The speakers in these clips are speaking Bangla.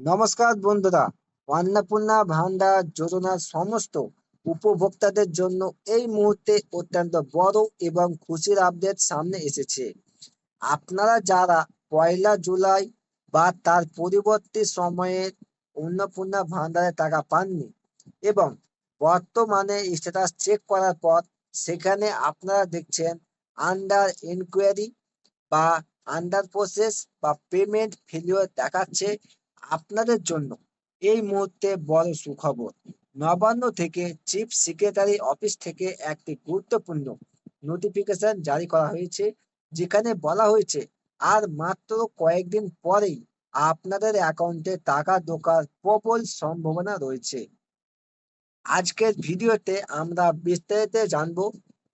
নমস্কার বন্ধুরা, অন্নপূর্ণা ভান্ডার যোজনার সমস্ত উপভোক্তাদের জন্য এই মুহূর্তে অত্যন্ত বড় এবং খুশির আপডেট সামনে এসেছে। আপনারা যারা 1লা জুলাই বা তার পরবর্তী সময়ে অন্নপূর্ণা ভান্ডারের টাকা পাননি এবং বর্তমানে স্ট্যাটাস চেক করার পর সেখানে আপনারা দেখছেন আন্ডার ইনকোয়ারি বা আন্ডার প্রসেস বা পেমেন্ট ফেলিওর দেখাচ্ছে, আপনাদের জন্য এই মুহূর্তে বড় সুখবর। নবান্ন থেকে চিফ সেক্রেটারি অফিস থেকে একটি গুরুত্বপূর্ণ নোটিফিকেশন জারি করা হয়েছে, যেখানে বলা হয়েছে আর মাত্র কয়েকদিন পরেই আপনাদের অ্যাকাউন্টে টাকা ঢোকার প্রবল সম্ভাবনা রয়েছে। আজকের ভিডিওতে আমরা বিস্তারিত জানবো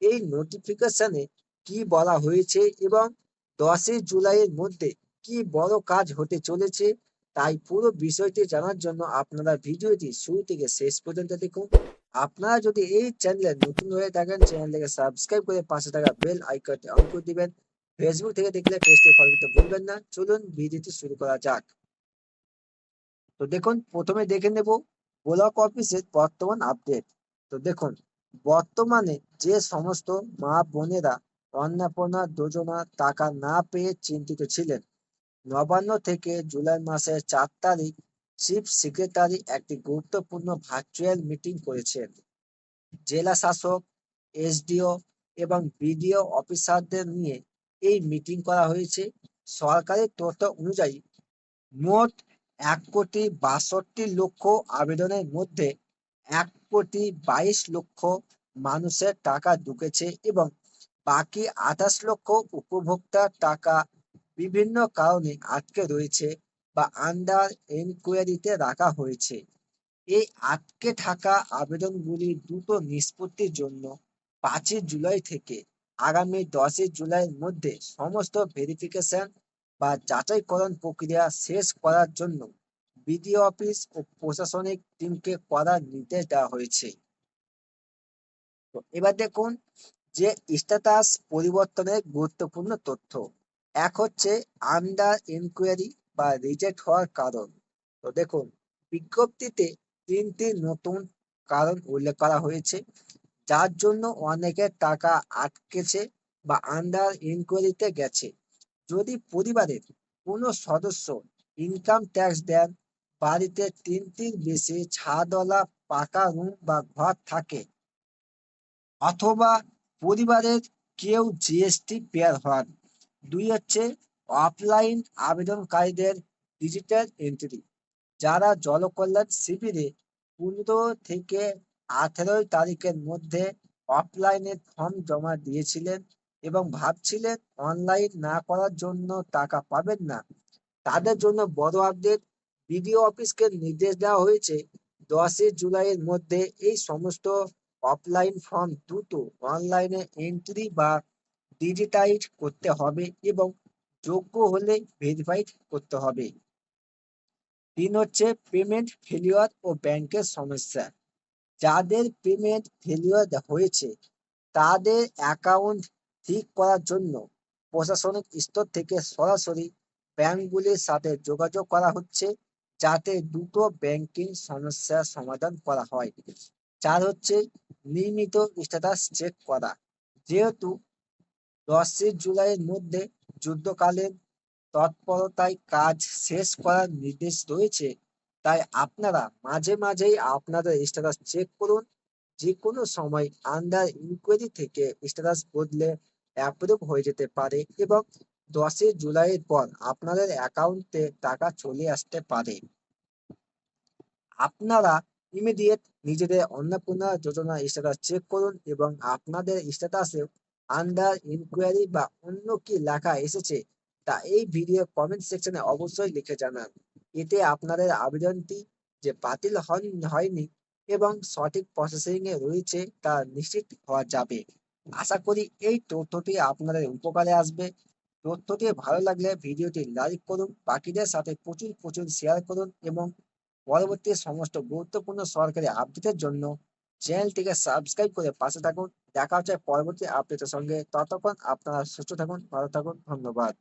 এই নোটিফিকেশনে কি বলা হয়েছে এবং 10ই জুলাইয়ের মধ্যে কি বড় কাজ হতে চলেছে। তাই পুরো বিষয়টি জানার জন্য আপনারা ভিডিওটি শুরু থেকে শেষ পর্যন্ত দেখুন। আপনারা যদি এই চ্যানেলে নতুন হয়ে থাকেন, চ্যানেলটিকে সাবস্ক্রাইব করে পাশে থাকা বেল আইকনটি অন করে দিবেন। ফেসবুক থেকে দেখলে পেজটি ফলো করতে ভুলবেন না। চলুন ভিডিওটি শুরু করা যাক। তো দেখুন, প্রথমে দেখে নেব ব্লক অফিসের বর্তমান আপডেট। তো দেখুন, বর্তমানে যে সমস্ত মা বোনেরা অন্নপূর্ণা যোজনা টাকা না পেয়ে চিন্তিত ছিলেন, নবান্ন থেকে জুলাই মাসের 4 তারিখ চিফ সেক্রেটারি একটি গুরুত্বপূর্ণ ভার্চুয়াল মিটিং করেছেন। জেলা শাসক, এসডিও এবং বিডিও অফিসারদের নিয়ে এই মিটিং করা হয়েছে। সরকারি তথ্য অনুযায়ী মোট 1,62,00,000 আবেদনের মধ্যে 1,22,00,000 মানুষের টাকা ঢুকেছে এবং বাকি 28 লক্ষ উপভোক্তার টাকা বিভিন্ন কারণে আটকে রয়েছে বা আন্ডার এনকোয়ারিতে রাখা হয়েছে। এই আটকে থাকা আবেদনগুলি দ্রুত নিষ্পত্তির জন্য 5ই জুলাই থেকে আগামী 10ই জুলাইয়ের মধ্যে সমস্ত ভেরিফিকেশন বা যাচাইকরণ প্রক্রিয়া শেষ করার জন্য বিডিও অফিস ও প্রশাসনিক টিমকে করার নির্দেশ দেওয়া হয়েছে। তো এবার দেখুন যে স্ট্যাটাস পরিবর্তনের গুরুত্বপূর্ণ তথ্য। এক হচ্ছে আন্ডার ইনকোয়ারি বা রিজেক্ট হওয়ার কারণ। তো দেখুন, বিজ্ঞপ্তিতে 3টি নতুন কারণ উল্লেখ করা হয়েছে যার জন্য অনেকের টাকা আটকেছে বা আন্ডার ইনকোয়ারিতে গেছে। যদি পরিবারের কোনো সদস্য ইনকাম ট্যাক্স দেন, বাড়িতে 3টির বেশি ছাদওয়ালা পাকা রুম বা ঘর থাকে, অথবা পরিবারের কেউ জিএসটি পেয়ার হন। 2 হচ্ছে অফলাইন আবেদনকারীদের ডিজিটাল এন্ট্রি। যারা জলকল্যাণ শিবিরে 15 থেকে 18 তারিখের মধ্যে অফলাইনে ফর্ম জমা দিয়েছিলেন এবং ভাবছিলেন অনলাইন না করার জন্য টাকা পাবেন না, তাদের জন্য বড় আপডেট। বিডিও অফিসকে নির্দেশ দেওয়া হয়েছে 10ই জুলাইয়ের মধ্যে এই সমস্ত অফলাইন ফর্ম দ্রুত অনলাইনে এন্ট্রি বা ডিজিটাইজ করতে হবে এবং যোগ্য হলে ভেরিফাইড করতে হবে। 3 হচ্ছে পেমেন্ট ফেলিওর ও ব্যাংকের সমস্যা। যাদের পেমেন্ট ফেলিওর হয়েছে তাদের অ্যাকাউন্ট ঠিক করার জন্য প্রশাসনিক স্তর থেকে সরাসরি ব্যাংকগুলির সাথে যোগাযোগ করা হচ্ছে, যাতে দ্রুত ব্যাংকিং সমস্যার সমাধান করা হয়। 4 হচ্ছে নিয়মিত স্ট্যাটাস চেক করা। যেহেতু 10ই জুলাইয়ের মধ্যে যুদ্ধকালীন তৎপরতায় কাজ শেষ করার নির্দেশ রয়েছে, তাই আপনারা মাঝে মাঝেই আপনাদের স্ট্যাটাস চেক করুন। যে কোনো সময় আন্ডার ইনকোয়ারি থেকে স্ট্যাটাস বদলে অ্যাপ্রুভ হয়ে যেতে পারে এবং 10ই জুলাইয়ের পর আপনাদের অ্যাকাউন্টে টাকা চলে আসতে পারে। আপনারা ইমিডিয়েট নিজেদের অন্নপূর্ণা যোজনা স্ট্যাটাস চেক করুন এবং আপনাদের স্ট্যাটাসে আন্ডার ইনকোয়ারি বা অন্য কি লেখা এসেছে তা এই ভিডিও কমেন্ট সেকশনে অবশ্যই লিখে জানান। এতে আপনাদের আবেদনটি যে বাতিল হয়নি এবং সঠিক প্রসেসিং এ রয়েছে তা নিশ্চিত হওয়া যাবে। আশা করি এই তথ্যটি আপনাদের উপকারে আসবে। তথ্যটি ভালো লাগলে ভিডিওটি লাইক করুন, বাকিদের সাথে প্রচুর প্রচুর শেয়ার করুন এবং পরবর্তী সমস্ত গুরুত্বপূর্ণ সরকারি আপডেটের জন্য চ্যানেলটিকে সাবস্ক্রাইব করে পাশে থাকুন। দেখা হচ্ছে পরবর্তী আপডেটের সঙ্গে। ততক্ষণ আপনারা সুস্থ থাকুন, ভালো থাকুন। ধন্যবাদ।